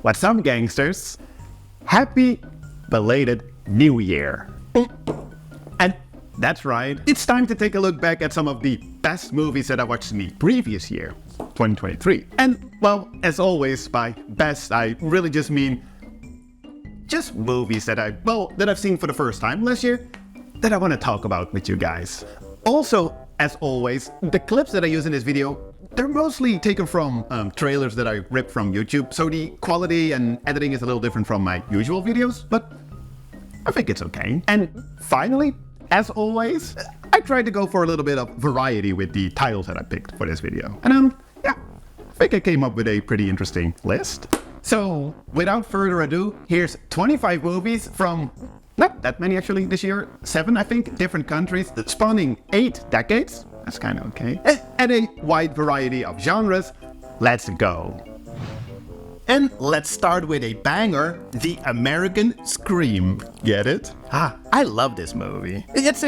What's up, gangsters? Happy belated New Year. And that's right, it's time to take a look back at some of the best movies that I watched in the previous year, 2023. And, well, as always, by best, I really just mean just movies that I've seen for the first time last year that I want to talk about with you guys. Also, as always, the clips that I use in this video, they're mostly taken from trailers that I ripped from YouTube, so the quality and editing is a little different from my usual videos, but I think it's okay. And finally, as always, I tried to go for a little bit of variety with the titles that I picked for this video. And yeah, I think I came up with a pretty interesting list. So, without further ado, here's 25 movies from not that many actually this year, 7 I think, different countries, spanning 8 decades, that's kind of okay, and a wide variety of genres. Let's go. And let's start with a banger, The American Scream. Get it? I love this movie. It's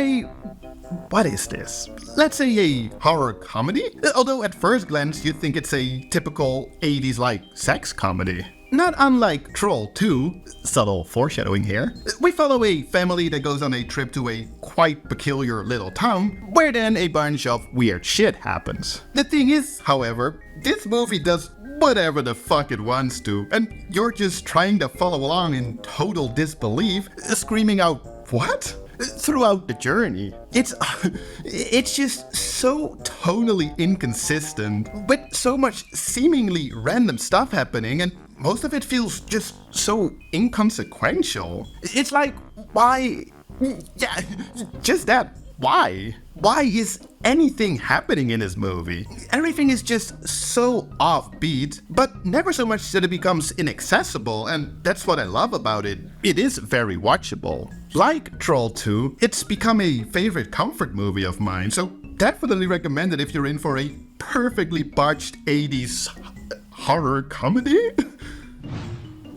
what is this? Let's say a horror comedy? Although at first glance you'd think it's a typical 80s-like sex comedy. Not unlike Troll 2, subtle foreshadowing here. We follow a family that goes on a trip to a quite peculiar little town, where then a bunch of weird shit happens. The thing is, however, this movie does whatever the fuck it wants to, and you're just trying to follow along in total disbelief, screaming out, "What?" throughout the journey. It's just so tonally inconsistent, with so much seemingly random stuff happening, and most of it feels just so inconsequential. It's like, why? Yeah, just that. Why? Why is anything happening in this movie? Everything is just so offbeat, but never so much that it becomes inaccessible, and that's what I love about it. It is very watchable. Like Troll 2, it's become a favorite comfort movie of mine, so definitely recommend it if you're in for a perfectly botched 80s horror comedy.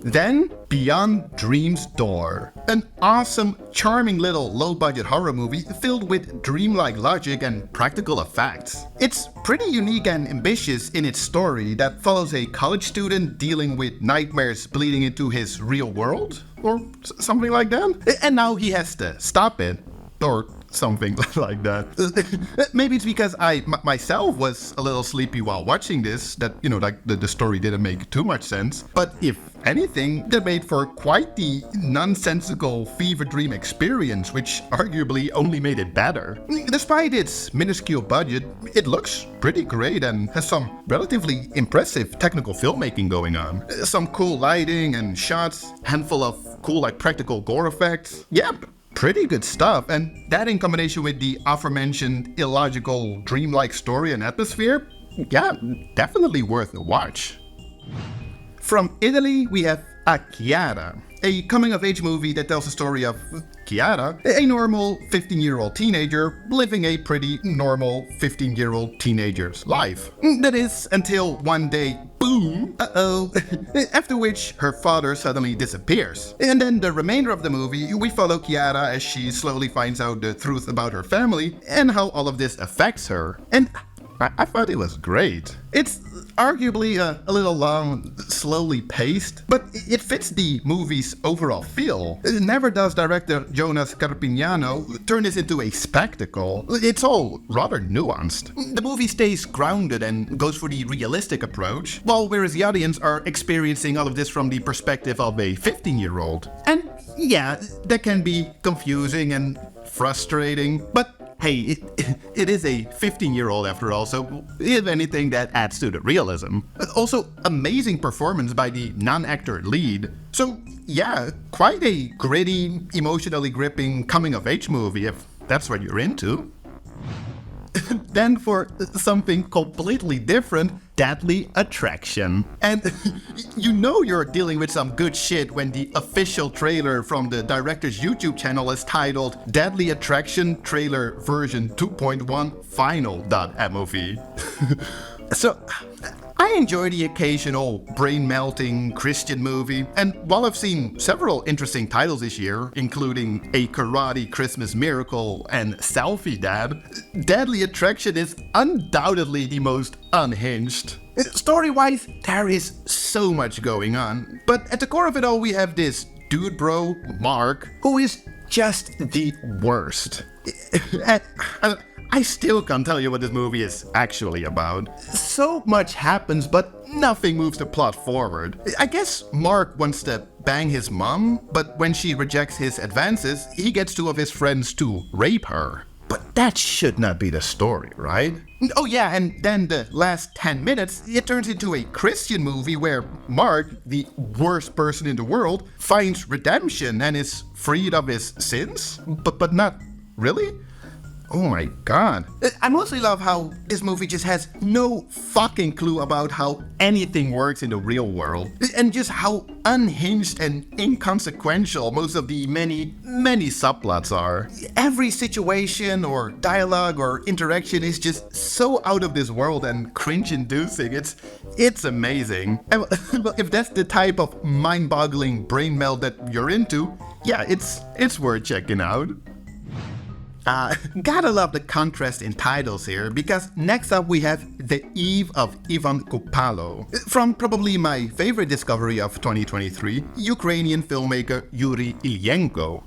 Then, Beyond Dream's Door. An awesome, charming little low-budget horror movie filled with dreamlike logic and practical effects. It's pretty unique and ambitious in its story that follows a college student dealing with nightmares bleeding into his real world, or something like that. And now he has to stop it, or something like that. Maybe it's because I myself was a little sleepy while watching this, that, like the story didn't make too much sense. But if anything, that made for quite the nonsensical fever dream experience, which arguably only made it better. Despite its minuscule budget, it looks pretty great and has some relatively impressive technical filmmaking going on. Some cool lighting and shots, handful of cool practical gore effects. Yep. Pretty good stuff, and that in combination with the aforementioned illogical, dreamlike story and atmosphere, yeah, definitely worth a watch. From Italy, we have Chiara, a coming-of-age movie that tells the story of Chiara, a normal 15-year-old teenager living a pretty normal 15-year-old teenager's life. That is, until one day, boom, after which her father suddenly disappears. And then the remainder of the movie, we follow Chiara as she slowly finds out the truth about her family and how all of this affects her. And I thought it was great. It's arguably a little long, slowly paced, but it fits the movie's overall feel. Never does director Jonas Carpignano turn this into a spectacle. It's all rather nuanced. The movie stays grounded and goes for the realistic approach, whereas the audience are experiencing all of this from the perspective of a 15-year-old. And yeah, that can be confusing and frustrating, but hey, it is a 15-year-old after all, so if anything, that adds to the realism. Also, amazing performance by the non-actor lead. So yeah, quite a gritty, emotionally gripping coming-of-age movie, if that's what you're into. Then for something completely different, Deadly Attraction. And you're dealing with some good shit when the official trailer from the director's YouTube channel is titled Deadly Attraction Trailer Version 2.1 Final.mov. So, I I enjoy the occasional brain-melting Christian movie, and while I've seen several interesting titles this year, including A Karate Christmas Miracle and Selfie Dad, Deadly Attraction is undoubtedly the most unhinged. Story-wise, there is so much going on, but at the core of it all we have this dude bro, Mark, who is just the worst. I still can't tell you what this movie is actually about. So much happens, but nothing moves the plot forward. I guess Mark wants to bang his mom, but when she rejects his advances, he gets two of his friends to rape her. But that should not be the story, right? Oh yeah, and then the last 10 minutes, it turns into a Christian movie where Mark, the worst person in the world, finds redemption and is freed of his sins? But not really? Oh my god. I mostly love how this movie just has no fucking clue about how anything works in the real world. And just how unhinged and inconsequential most of the many subplots are. Every situation or dialogue or interaction is just so out of this world and cringe-inducing. It's amazing. And well, if that's the type of mind-boggling brain melt that you're into, yeah, it's worth checking out. Gotta love the contrast in titles here, because next up we have The Eve of Ivan Kupalo, from probably my favorite discovery of 2023, Ukrainian filmmaker Yuri Ilyenko.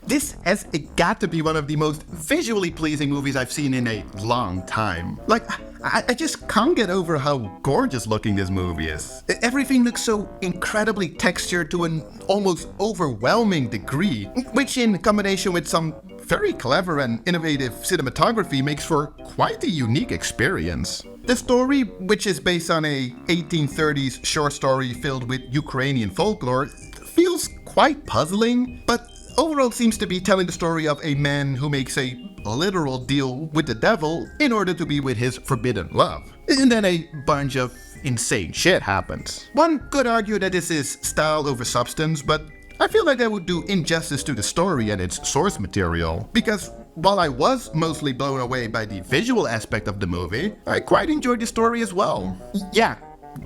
This has got to be one of the most visually pleasing movies I've seen in a long time. Like, I just can't get over how gorgeous looking this movie is. Everything looks so incredibly textured to an almost overwhelming degree, which in combination with some very clever and innovative cinematography makes for quite a unique experience. The story, which is based on a 1830s short story filled with Ukrainian folklore, feels quite puzzling, but overall seems to be telling the story of a man who makes a literal deal with the devil in order to be with his forbidden love. And then a bunch of insane shit happens. One could argue that this is style over substance, but I feel like that would do injustice to the story and its source material, because while I was mostly blown away by the visual aspect of the movie, I quite enjoyed the story as well. Yeah,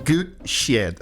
good shit.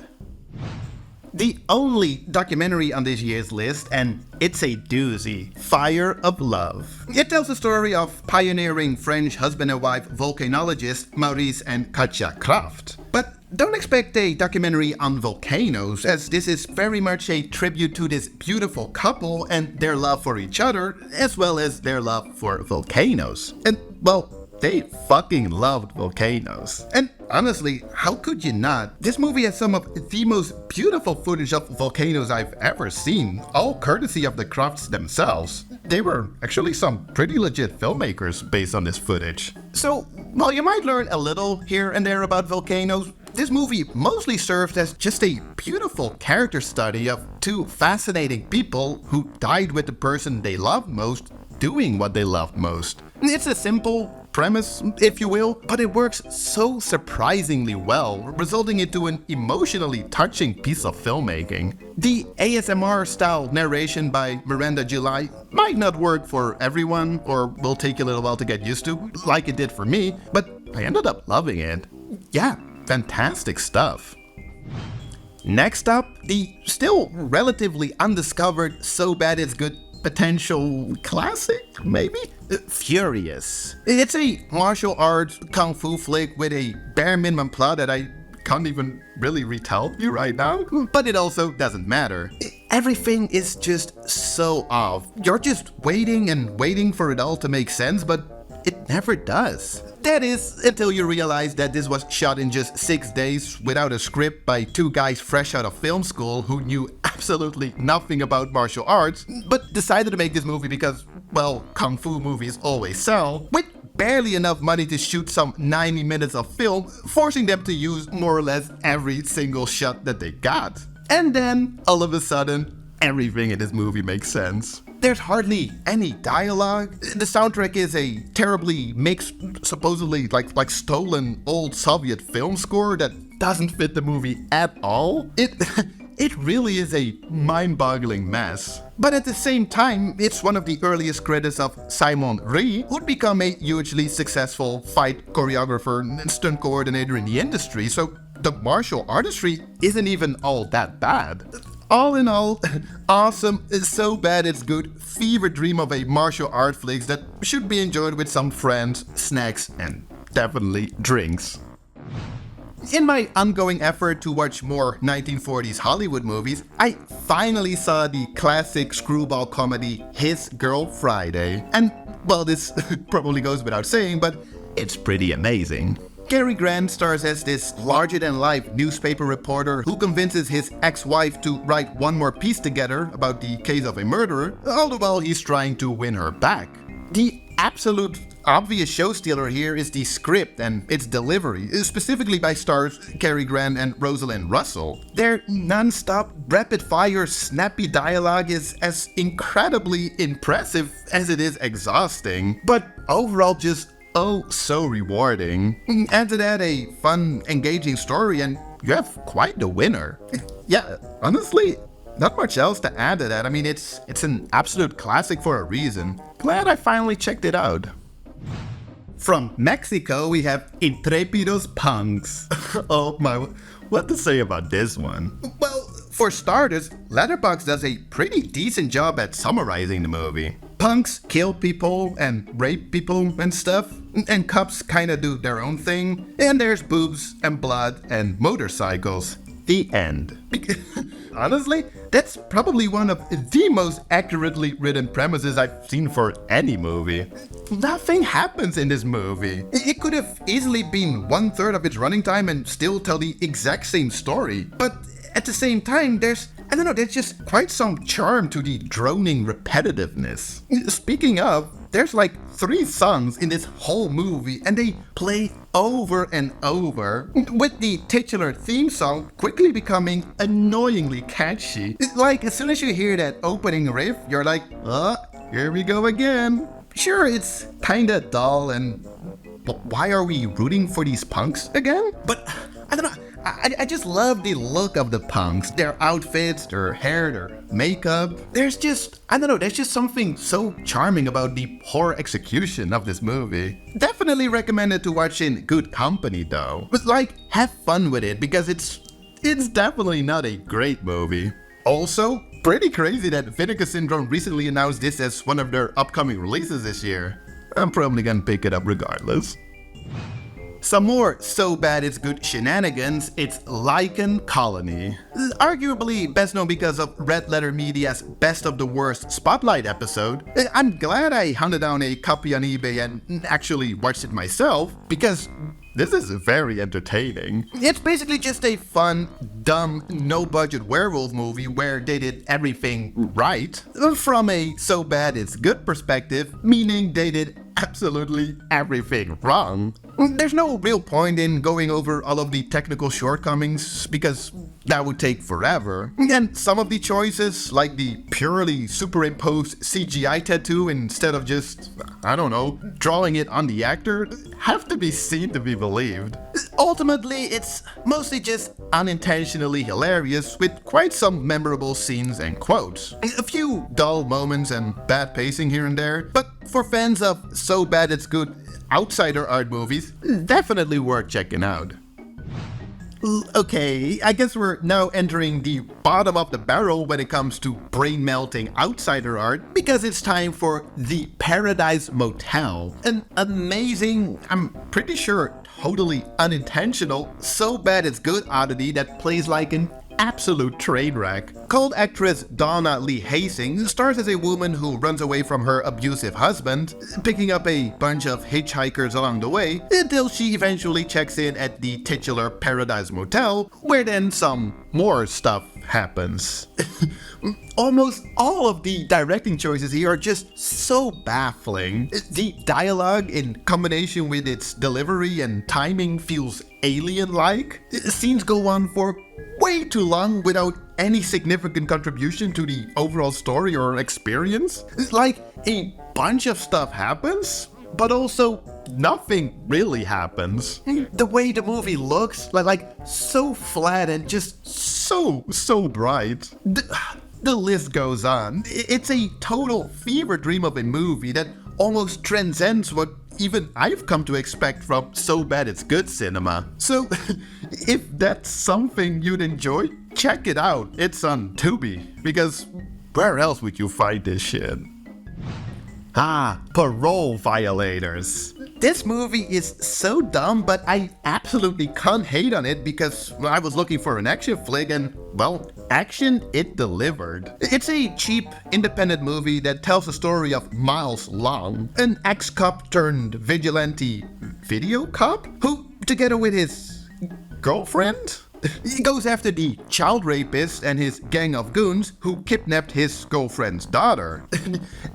The only documentary on this year's list, and it's a doozy, Fire of Love. It tells the story of pioneering French husband and wife volcanologists Maurice and Katja Kraft. But don't expect a documentary on volcanoes, as this is very much a tribute to this beautiful couple and their love for each other, as well as their love for volcanoes. And, well, they fucking loved volcanoes. And honestly, how could you not? This movie has some of the most beautiful footage of volcanoes I've ever seen, all courtesy of the Crafts themselves. They were actually some pretty legit filmmakers based on this footage. So, while you might learn a little here and there about volcanoes, this movie mostly serves as just a beautiful character study of two fascinating people who died with the person they loved most doing what they loved most. It's a simple premise, if you will, but it works so surprisingly well, resulting into an emotionally touching piece of filmmaking. The ASMR-style narration by Miranda July might not work for everyone, or will take a little while to get used to, like it did for me, but I ended up loving it. Yeah, fantastic stuff. Next up, the still relatively undiscovered So Bad It's Good potential classic, maybe? Furious. It's a martial arts kung fu flick with a bare minimum plot that I can't even really retell you right now, but it also doesn't matter. Everything is just so off. You're just waiting and waiting for it all to make sense, but it never does. That is, until you realize that this was shot in just 6 days without a script by two guys fresh out of film school who knew absolutely nothing about martial arts, but decided to make this movie because, well, kung fu movies always sell, with barely enough money to shoot some 90 minutes of film, forcing them to use more or less every single shot that they got. And then, all of a sudden, everything in this movie makes sense. There's hardly any dialogue. The soundtrack is a terribly mixed, supposedly like stolen old Soviet film score that doesn't fit the movie at all. It really is a mind-boggling mess. But at the same time, it's one of the earliest credits of Simon Rhee, who'd become a hugely successful fight choreographer and stunt coordinator in the industry, so the martial artistry isn't even all that bad. All in all, awesome, so bad it's good, fever dream of a martial art flicks that should be enjoyed with some friends, snacks, and definitely drinks. In my ongoing effort to watch more 1940s Hollywood movies, I finally saw the classic screwball comedy His Girl Friday. And, well, this probably goes without saying, but it's pretty amazing. Cary Grant stars as this larger-than-life newspaper reporter who convinces his ex-wife to write one more piece together about the case of a murderer, all the while he's trying to win her back. The absolute obvious show stealer here is the script and its delivery, specifically by stars Cary Grant and Rosalind Russell. Their non-stop, rapid-fire, snappy dialogue is as incredibly impressive as it is exhausting, but overall just oh so rewarding. Add to that a fun, engaging story and you have quite the winner. Yeah, honestly, not much else to add to that. I mean, it's an absolute classic for a reason. Glad I finally checked it out. From Mexico, we have Intrépidos Punks. Oh my, what to say about this one? Well, for starters, Letterboxd does a pretty decent job at summarizing the movie. Punks kill people and rape people and stuff, and cops kinda do their own thing, and there's boobs and blood and motorcycles. The end. Honestly, that's probably one of the most accurately written premises I've seen for any movie. Nothing happens in this movie. It could have easily been 1/3 of its running time and still tell the exact same story. But at the same time, there's just quite some charm to the droning repetitiveness. Speaking of, there's like 3 songs in this whole movie and they play over and over, with the titular theme song quickly becoming annoyingly catchy. It's like as soon as you hear that opening riff, you're like, oh, here we go again. Sure, it's kinda dull and why are we rooting for these punks again? But I don't know. I just love the look of the punks, their outfits, their hair, their makeup. There's just something so charming about the poor execution of this movie. Definitely recommended to watch in good company though. But like, have fun with it because it's definitely not a great movie. Also, pretty crazy that Vinegar Syndrome recently announced this as one of their upcoming releases this year. I'm probably gonna pick it up regardless. Some more so bad it's good shenanigans, it's Lycan Colony. Arguably best known because of Red Letter Media's Best of the Worst Spotlight episode. I'm glad I hunted down a copy on eBay and actually watched it myself, because this is very entertaining. It's basically just a fun, dumb, no-budget werewolf movie where they did everything right. From a so bad it's good perspective, meaning they did absolutely everything wrong. There's no real point in going over all of the technical shortcomings because that would take forever. And some of the choices, like the purely superimposed CGI tattoo instead of just, I don't know, drawing it on the actor, have to be seen to be believed. Ultimately, it's mostly just unintentionally hilarious with quite some memorable scenes and quotes. A few dull moments and bad pacing here and there, but for fans of so bad it's good outsider art movies, definitely worth checking out. Okay, I guess we're now entering the bottom of the barrel when it comes to brain-melting outsider art, because it's time for the Paradise Motel. An amazing, I'm pretty sure totally unintentional, so bad it's good oddity that plays like an absolute train wreck. Cult actress Donna Lee Hastings stars as a woman who runs away from her abusive husband, picking up a bunch of hitchhikers along the way, until she eventually checks in at the titular Paradise Motel, where then some more stuff happens. Almost all of the directing choices here are just so baffling. The dialogue, in combination with its delivery and timing, feels alien-like. Scenes go on for way too long without any significant contribution to the overall story or experience. It's like a bunch of stuff happens, but also nothing really happens. The way the movie looks, like so flat and just so bright. The list goes on. It's a total fever dream of a movie that almost transcends what even I've come to expect from So Bad It's Good cinema. So, if that's something you'd enjoy, check it out. It's on Tubi, because where else would you find this shit? Parole Violators. This movie is so dumb, but I absolutely can't hate on it because I was looking for an action flick and, well, action it delivered. It's a cheap, independent movie that tells the story of Miles Long, an ex-cop turned vigilante video cop who, together with his girlfriend, he goes after the child rapist and his gang of goons who kidnapped his girlfriend's daughter.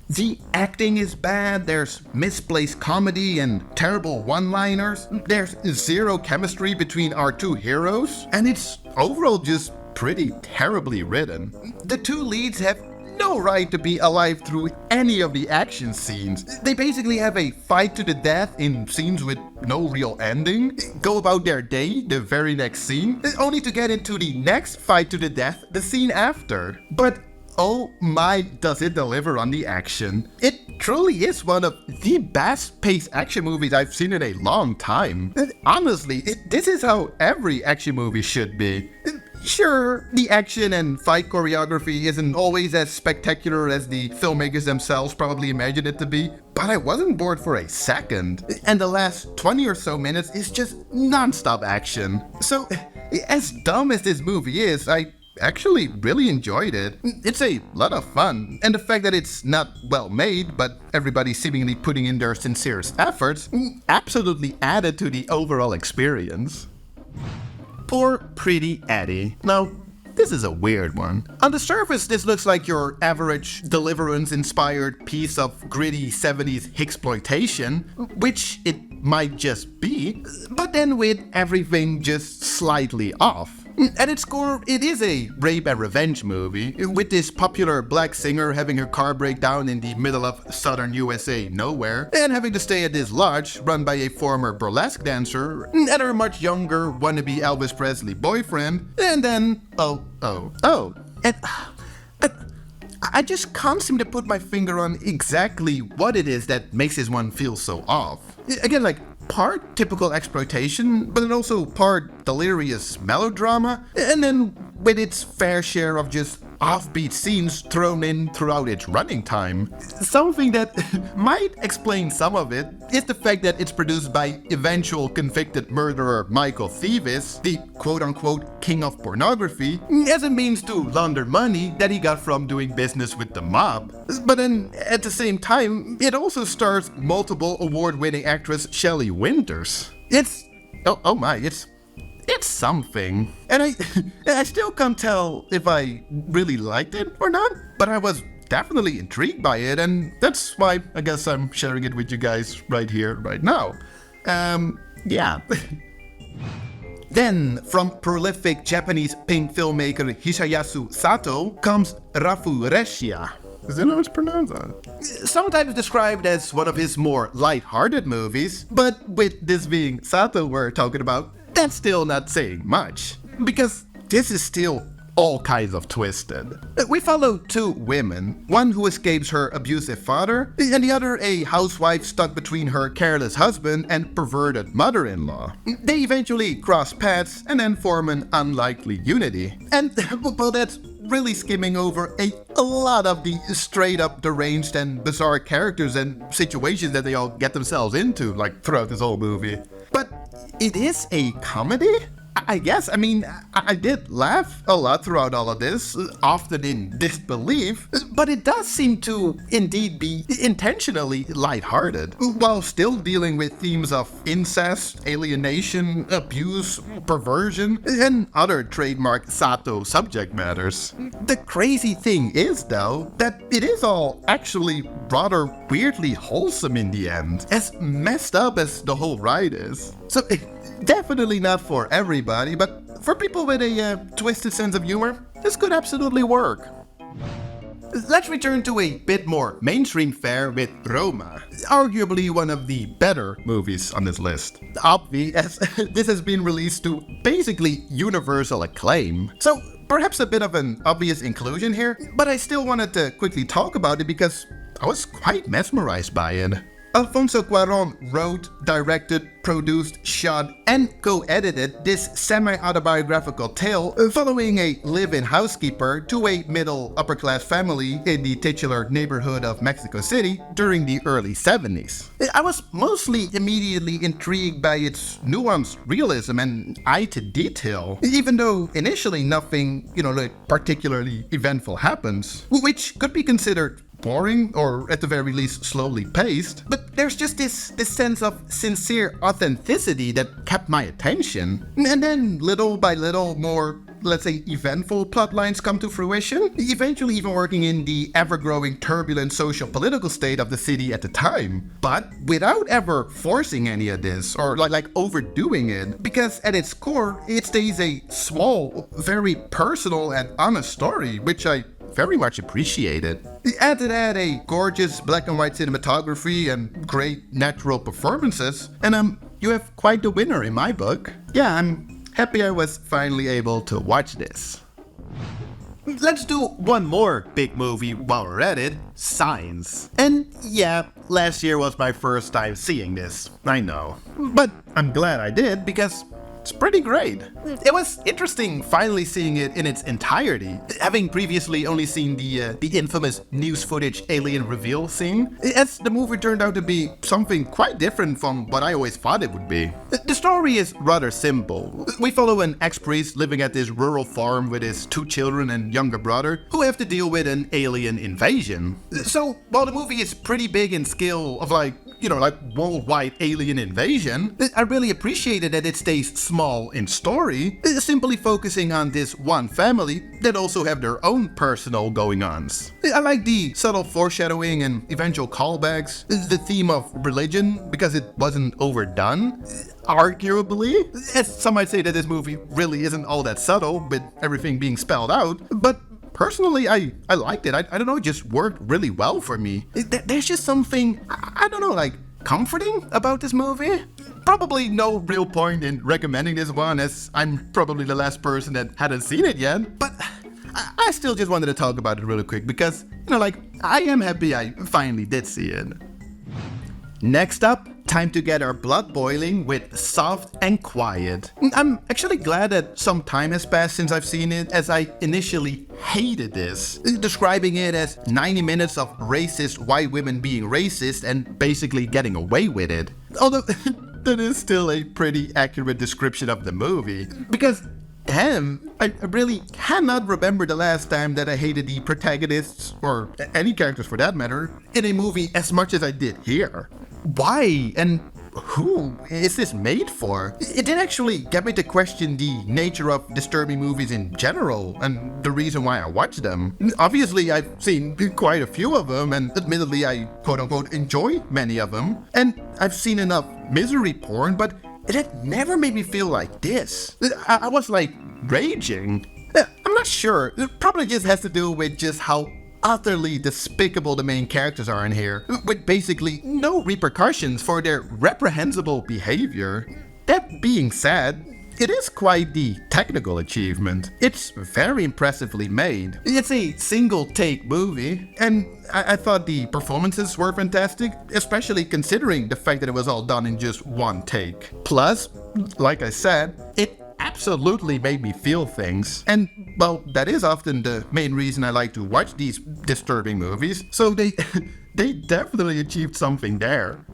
The acting is bad, there's misplaced comedy and terrible one-liners, there's zero chemistry between our two heroes, and it's overall just pretty terribly written. The two leads have no right to be alive through any of the action scenes. They basically have a fight to the death in scenes with no real ending, go about their day the very next scene, only to get into the next fight to the death the scene after. But oh my, does it deliver on the action. It truly is one of the best paced action movies I've seen in a long time. Honestly, this is how every action movie should be. Sure, the action and fight choreography isn't always as spectacular as the filmmakers themselves probably imagined it to be, but I wasn't bored for a second. And the last 20 or so minutes is just non-stop action. So, as dumb as this movie is, I actually really enjoyed it. It's a lot of fun, and the fact that it's not well made, but everybody seemingly putting in their sincerest efforts, absolutely added to the overall experience. Poor Pretty Eddie. Now, this is a weird one. On the surface, this looks like your average Deliverance-inspired piece of gritty 70s Hicksploitation, which it might just be, but then with everything just slightly off. At its core, it is a rape and revenge movie, with this popular black singer having her car break down in the middle of southern USA nowhere, and having to stay at this lodge run by a former burlesque dancer and her much younger wannabe Elvis Presley boyfriend, and then, and I just can't seem to put my finger on exactly what it is that makes this one feel so off. Again, like, part typical exploitation, but then also part delirious melodrama, and then with its fair share of just offbeat scenes thrown in throughout its running time. Something that might explain some of it is the fact that it's produced by eventual convicted murderer Michael Thieves, the quote-unquote king of pornography, as a means to launder money that he got from doing business with the mob. But then, at the same time, it also stars multiple award-winning actress Shelley Winters. It's something. And I still can't tell if I really liked it or not, but I was definitely intrigued by it, and that's why I guess I'm sharing it with you guys right here, right now. Yeah. Then, from prolific Japanese pink filmmaker Hisayasu Sato comes Rafureshia. Is that how it's pronounced? Sometimes described as one of his more light-hearted movies, but with this being Sato we're talking about, that's still not saying much, because this is still all kinds of twisted. We follow two women, one who escapes her abusive father, and the other a housewife stuck between her careless husband and perverted mother-in-law. They eventually cross paths and then form an unlikely unity. And, well, that's really skimming over a lot of the straight-up deranged and bizarre characters and situations that they all get themselves into, like, throughout this whole movie. But it is a comedy? I guess. I mean, I did laugh a lot throughout all of this, often in disbelief, but it does seem to indeed be intentionally lighthearted, while still dealing with themes of incest, alienation, abuse, perversion, and other trademark Sato subject matters. The crazy thing is, though, that it is all actually rather weirdly wholesome in the end, as messed up as the whole ride is. So, definitely not for everybody, but for people with a twisted sense of humor, this could absolutely work. Let's return to a bit more mainstream fare with Roma, arguably one of the better movies on this list. Obviously, as this has been released to basically universal acclaim. So perhaps a bit of an obvious inclusion here, but I still wanted to quickly talk about it because I was quite mesmerized by it. Alfonso Cuarón wrote, directed, produced, shot, and co-edited this semi-autobiographical tale following a live-in housekeeper to a middle-upper-class family in the titular neighborhood of Mexico City during the early 70s. I was mostly immediately intrigued by its nuanced realism and eye to detail, even though initially nothing, like particularly eventful happens, which could be considered boring or at the very least slowly paced, but there's just this sense of sincere authenticity that kept my attention. And then little by little more, let's say, eventful plotlines come to fruition, eventually even working in the ever-growing turbulent social-political state of the city at the time, but without ever forcing any of this or like overdoing it, because at its core it stays a small, very personal and honest story, which I very much appreciated. Add to that a gorgeous black and white cinematography and great natural performances, and you have quite the winner in my book. Yeah, I'm happy I was finally able to watch this. Let's do one more big movie while we're at it, Signs. And yeah, last year was my first time seeing this, I know. But I'm glad I did because it's pretty great. It was interesting finally seeing it in its entirety, having previously only seen the infamous news footage alien reveal scene, as the movie turned out to be something quite different from what I always thought it would be. The story is rather simple. We follow an ex-priest living at this rural farm with his 2 children and younger brother who have to deal with an alien invasion. So while the movie is pretty big in scale of like worldwide alien invasion, I really appreciated that it stays small in story, simply focusing on this one family that also have their own personal going-ons. I like the subtle foreshadowing and eventual callbacks, the theme of religion, because it wasn't overdone, arguably, as some might say that this movie really isn't all that subtle, with everything being spelled out, but personally, I liked it. I don't know, it just worked really well for me. There's just something, I don't know, like, comforting about this movie. Probably no real point in recommending this one, as I'm probably the last person that hadn't seen it yet, but I still just wanted to talk about it really quick because, I am happy I finally did see it. Next up, time to get our blood boiling with Soft and Quiet. I'm actually glad that some time has passed since I've seen it, as I initially hated this, describing it as 90 minutes of racist white women being racist and basically getting away with it. Although that is still a pretty accurate description of the movie, because damn, I really cannot remember the last time that I hated the protagonists, or any characters for that matter, in a movie as much as I did here. Why and who is this made for? It did actually get me to question the nature of disturbing movies in general and the reason why I watch them. Obviously, I've seen quite a few of them, and admittedly I quote-unquote enjoy many of them, and I've seen enough misery porn, but it had never made me feel like this. I was like raging. I'm not sure. It probably just has to do with just how utterly despicable the main characters are in here, with basically no repercussions for their reprehensible behavior. That being said, it is quite the technical achievement. It's very impressively made. It's a single-take movie, and I thought the performances were fantastic, especially considering the fact that it was all done in just one take. Plus, like I said, it absolutely made me feel things. And, well, that is often the main reason I like to watch these disturbing movies, so they definitely achieved something there.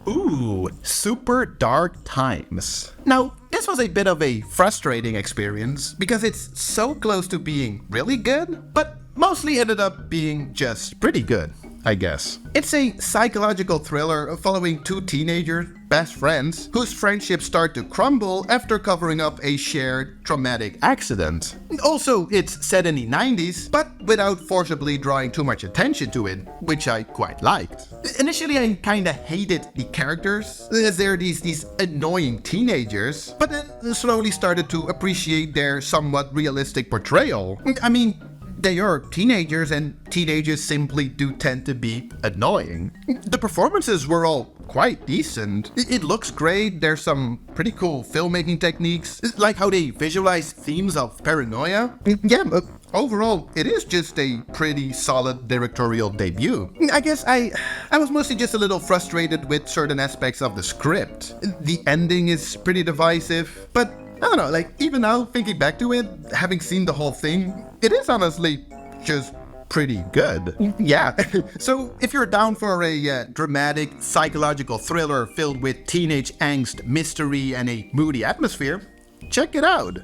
Ooh, Super Dark Times. Now, this was a bit of a frustrating experience because it's so close to being really good, but mostly ended up being just pretty good, I guess. It's a psychological thriller following 2 teenagers, best friends, whose friendships start to crumble after covering up a shared traumatic accident. Also, it's set in the 90s, but without forcibly drawing too much attention to it, which I quite liked. Initially, I kinda hated the characters, as they're these annoying teenagers, but then slowly started to appreciate their somewhat realistic portrayal. I mean, They are teenagers, and teenagers simply do tend to be annoying. The performances were all quite decent. It looks great, there's some pretty cool filmmaking techniques, like how they visualize themes of paranoia. Yeah, but overall, it is just a pretty solid directorial debut. I guess I was mostly just a little frustrated with certain aspects of the script. The ending is pretty divisive, but I don't know, like, even now, thinking back to it, having seen the whole thing, it is honestly just pretty good. Yeah. So if you're down for a dramatic psychological thriller filled with teenage angst, mystery, and a moody atmosphere, check it out.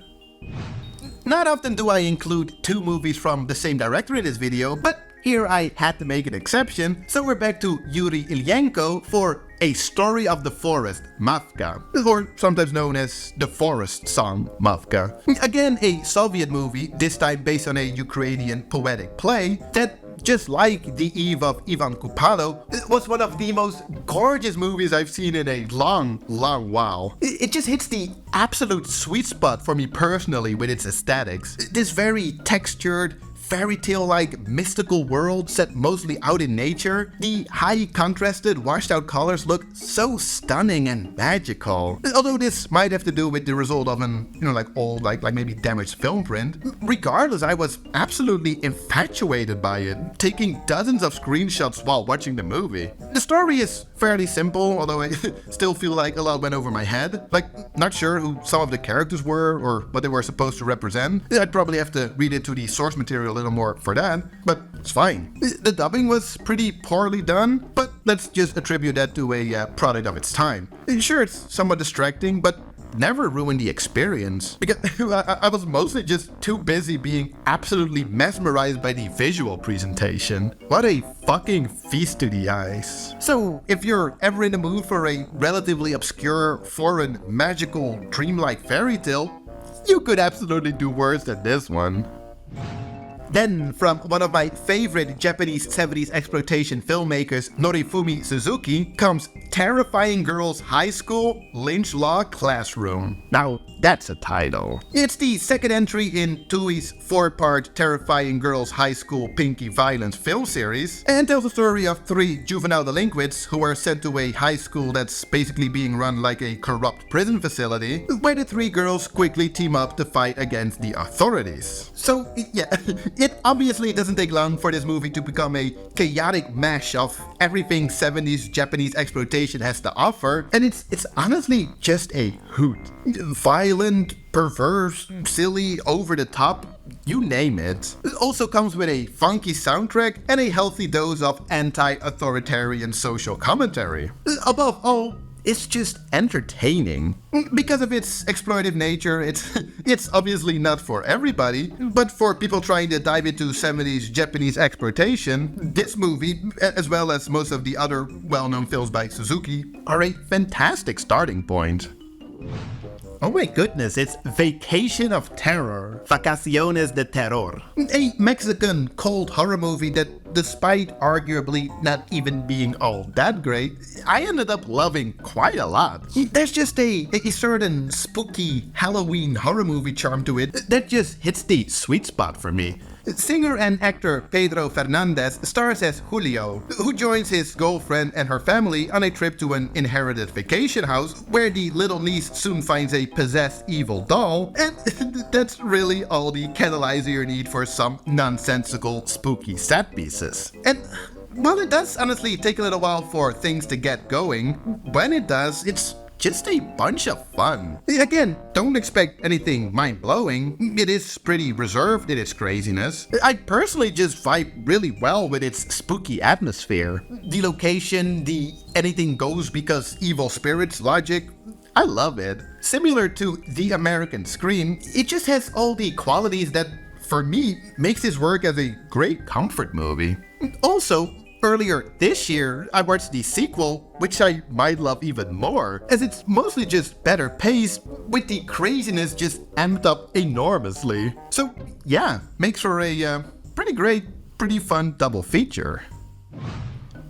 Not often do I include two movies from the same director in this video, but here I had to make an exception, so we're back to Yuri Ilyenko for A Story of the Forest, Mavka, or sometimes known as the Forest Song, Mavka. Again, a Soviet movie, this time based on a Ukrainian poetic play, that, just like The Eve of Ivan Kupalo, was one of the most gorgeous movies I've seen in a long while. It just hits the absolute sweet spot for me personally with its aesthetics. This very textured, fairy tale-like mystical world set mostly out in nature. The high contrasted washed out colors look so stunning and magical. Although this might have to do with the result of an, old, maybe damaged film print. Regardless, I was absolutely infatuated by it, taking dozens of screenshots while watching the movie. The story is fairly simple, although I still feel like a lot went over my head. Not sure who some of the characters were or what they were supposed to represent. I'd probably have to read into the source material a little more for that, but it's fine. The dubbing was pretty poorly done, but let's just attribute that to a product of its time. Sure, it's somewhat distracting, but never ruined the experience, because I was mostly just too busy being absolutely mesmerized by the visual presentation. What a fucking feast to the eyes. So, if you're ever in the mood for a relatively obscure, foreign, magical, dreamlike fairy tale, you could absolutely do worse than this one. Then, from one of my favorite Japanese 70s exploitation filmmakers, Norifumi Suzuki, comes Terrifying Girls High School Lynch Law Classroom. Now, that's a title. It's the second entry in Toei's four-part Terrifying Girls High School Pinky Violence film series, and tells the story of three juvenile delinquents who are sent to a high school that's basically being run like a corrupt prison facility, where the three girls quickly team up to fight against the authorities. So, yeah, it obviously doesn't take long for this movie to become a chaotic mash of everything 70s Japanese exploitation has to offer, and it's honestly just a hoot. Violent, perverse, silly, over the top, you name it. It also comes with a funky soundtrack and a healthy dose of anti-authoritarian social commentary. Above all, it's just entertaining. Because of its exploitive nature, it's obviously not for everybody, but for people trying to dive into 70s Japanese exploitation, this movie, as well as most of the other well-known films by Suzuki, are a fantastic starting point. Oh my goodness, it's Vacation of Terror, Vacaciones de Terror. A Mexican cold horror movie that, despite arguably not even being all that great, I ended up loving quite a lot. There's just a certain spooky Halloween horror movie charm to it that just hits the sweet spot for me. Singer and actor Pedro Fernandez stars as Julio, who joins his girlfriend and her family on a trip to an inherited vacation house where the little niece soon finds a possessed evil doll, and that's really all the catalyzer you need for some nonsensical, spooky set pieces. And while it does honestly take a little while for things to get going, when it does, it's just a bunch of fun. Again, don't expect anything mind-blowing. It is pretty reserved in its craziness. I personally just vibe really well with its spooky atmosphere. The location, the anything goes because evil spirits logic, I love it. Similar to The American Scream, it just has all the qualities that, for me, makes this work as a great comfort movie. Also, earlier this year, I watched the sequel, which I might love even more, as it's mostly just better paced, with the craziness just amped up enormously. So yeah, makes for a pretty great, pretty fun double feature.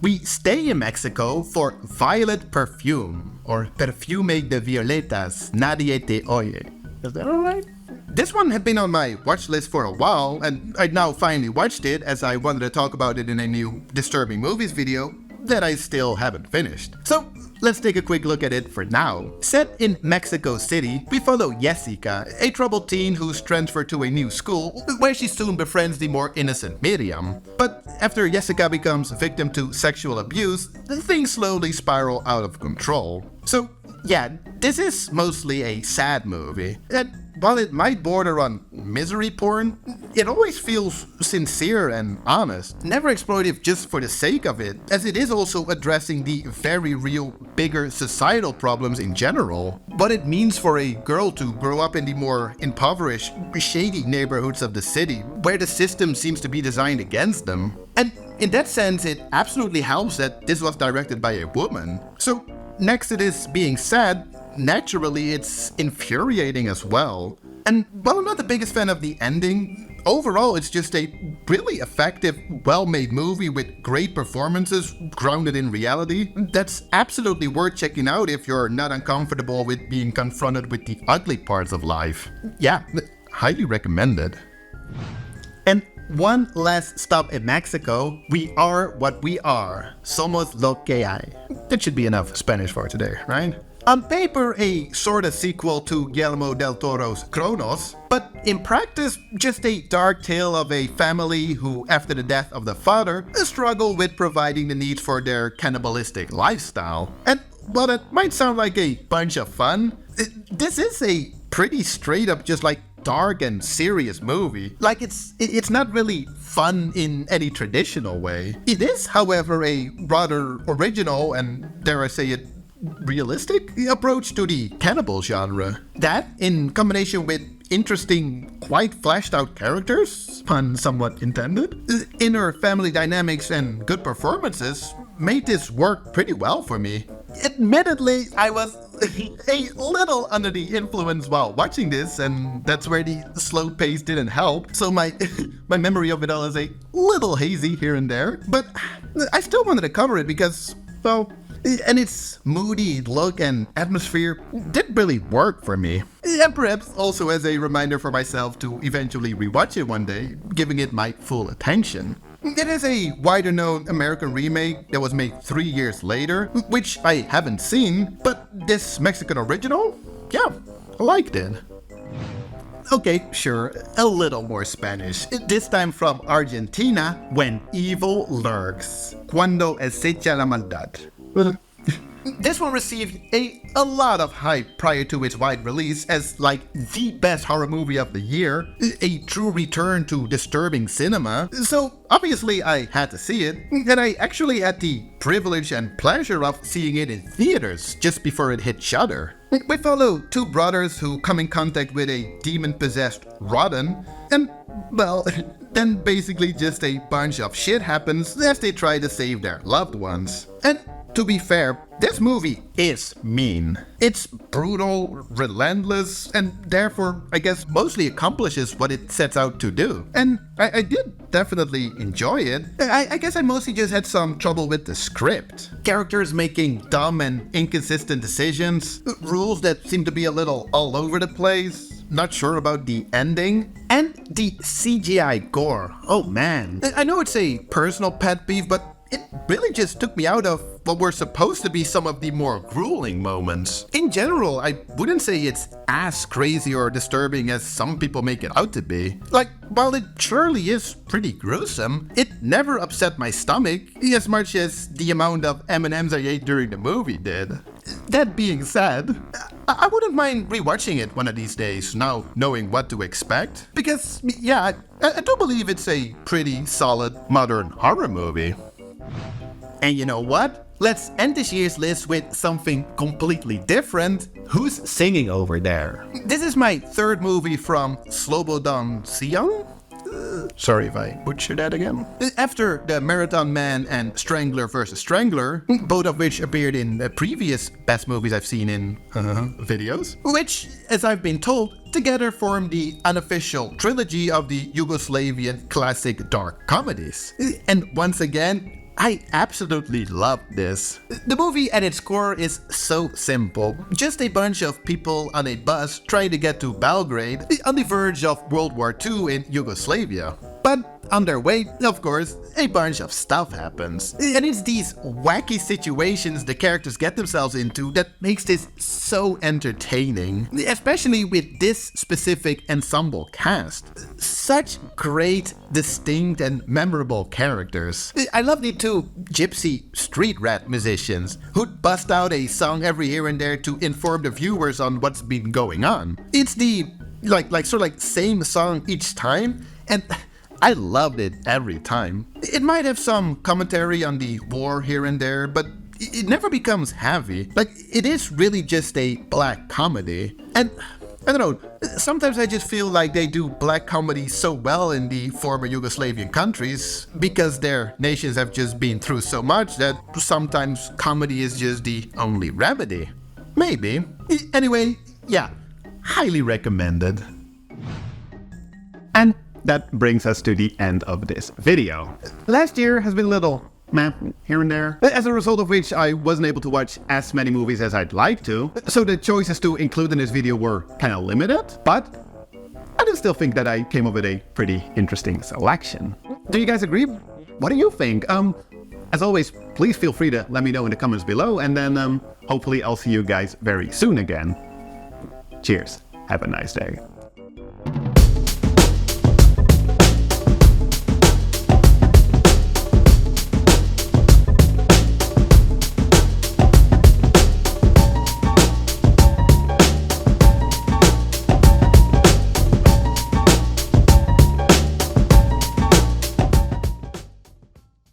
We stay in Mexico for Violet Perfume, or Perfume de Violetas, Nadie te oye. Is that alright? This one had been on my watch list for a while, and I'd now finally watched it as I wanted to talk about it in a new Disturbing Movies video that I still haven't finished. So let's take a quick look at it for now. Set in Mexico City, we follow Jessica, a troubled teen who's transferred to a new school where she soon befriends the more innocent Miriam. But after Jessica becomes a victim to sexual abuse, things slowly spiral out of control. So yeah, this is mostly a sad movie. And while it might border on misery porn, it always feels sincere and honest, never exploitive just for the sake of it, as it is also addressing the very real, bigger societal problems in general. What it means for a girl to grow up in the more impoverished, shady neighborhoods of the city, where the system seems to be designed against them. And in that sense, it absolutely helps that this was directed by a woman. So next to this being sad, naturally, it's infuriating as well. And while I'm not the biggest fan of the ending, overall it's just a really effective, well-made movie with great performances grounded in reality that's absolutely worth checking out if you're not uncomfortable with being confronted with the ugly parts of life. Yeah, highly recommended. And one last stop in Mexico, we are what we are. Somos lo que hay. That should be enough Spanish for today, right? On paper, a sort of sequel to Guillermo del Toro's Cronos, but in practice, just a dark tale of a family who, after the death of the father, struggle with providing the needs for their cannibalistic lifestyle. And while it might sound like a bunch of fun, this is a pretty straight up just like dark and serious movie. Like it's not really fun in any traditional way. It is, however, a rather original and, dare I say it, realistic approach to the cannibal genre. That, in combination with interesting, quite fleshed out characters, pun somewhat intended, inner family dynamics and good performances, made this work pretty well for me. Admittedly, I was a little under the influence while watching this, and that's where the slow pace didn't help, so my memory of it all is a little hazy here and there, but I still wanted to cover it because, well, and its moody look and atmosphere did really work for me. And perhaps also as a reminder for myself to eventually rewatch it one day, giving it my full attention. It is a wider known American remake that was made 3 years later, which I haven't seen, but this Mexican original? Yeah, I liked it. Okay, sure, a little more Spanish. This time from Argentina, When Evil Lurks. Cuando acecha la maldad. This one received a lot of hype prior to its wide release as like the best horror movie of the year, a true return to disturbing cinema, so obviously I had to see it, and I actually had the privilege and pleasure of seeing it in theaters just before it hit Shudder. We follow two brothers who come in contact with a demon-possessed rodent, and, well, then basically just a bunch of shit happens as they try to save their loved ones. And to be fair, this movie is mean. It's brutal, relentless, and therefore, I guess, mostly accomplishes what it sets out to do. And I did definitely enjoy it. I guess I mostly just had some trouble with the script. Characters making dumb and inconsistent decisions, rules that seem to be a little all over the place, not sure about the ending, and the CGI gore. Oh man. I know it's a personal pet peeve, but it really just took me out of what were supposed to be some of the more grueling moments. In general, I wouldn't say it's as crazy or disturbing as some people make it out to be. Like, while it surely is pretty gruesome, it never upset my stomach as much as the amount of M&Ms I ate during the movie did. That being said, I wouldn't mind rewatching it one of these days, now knowing what to expect. Because, yeah, I do believe it's a pretty solid modern horror movie. And you know what? Let's end this year's list with something completely different. Who's singing over there? This is my third movie from Slobodan Siang? Sorry if I butchered that again. After The Marathon Man and Strangler vs. Strangler, both of which appeared in the previous best movies I've seen in videos, which, as I've been told, together form the unofficial trilogy of the Yugoslavian classic dark comedies. And once again, I absolutely love this. The movie at its core is so simple. Just a bunch of people on a bus trying to get to Belgrade on the verge of World War II in Yugoslavia. But on their way, of course, a bunch of stuff happens. And it's these wacky situations the characters get themselves into that makes this so entertaining. Especially with this specific ensemble cast. Such great, distinct, and memorable characters. I love the two gypsy street rat musicians who'd bust out a song every here and there to inform the viewers on what's been going on. It's the same song each time, and I loved it every time. It might have some commentary on the war here and there, but it never becomes heavy. Like, it is really just a black comedy. And I don't know, sometimes I just feel like they do black comedy so well in the former Yugoslavian countries because their nations have just been through so much that sometimes comedy is just the only remedy. Maybe. Anyway, yeah, highly recommended. And that brings us to the end of this video. Last year has been a little meh here and there, as a result of which I wasn't able to watch as many movies as I'd like to, so the choices to include in this video were kinda limited, but I do still think that I came up with a pretty interesting selection. Do you guys agree? What do you think? As always, please feel free to let me know in the comments below, and then hopefully I'll see you guys very soon again. Cheers. Have a nice day.